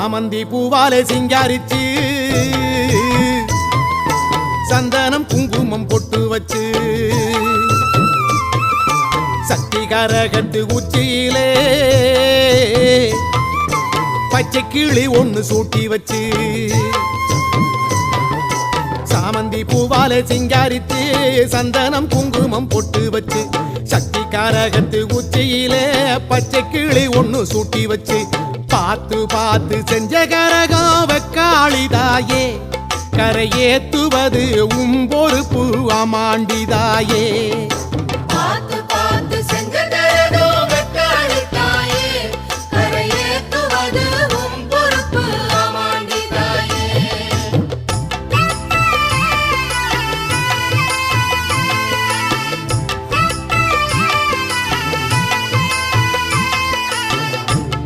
சாமந்தி பூவாலே சிங்காரிச்சு சந்தனம் குங்குமம் பொட்டு வச்சு சக்தி கரகத்து உச்சியிலே பச்சை கிளி ஒண்ணு சூட்டி வச்சு சாமந்தி பூவாலே சிங்காரித்து சந்தனம் குங்குமம் பொட்டு வச்சு சக்தி கரகத்து உச்சியிலே பச்சை கிளி ஒண்ணு சூட்டி வச்சு பார்த்து பார்த்து செஞ்ச கரகம் வெக்காளிதாயே கரையேத்துவது உம்பொறுப்பு அமாண்டிதாயே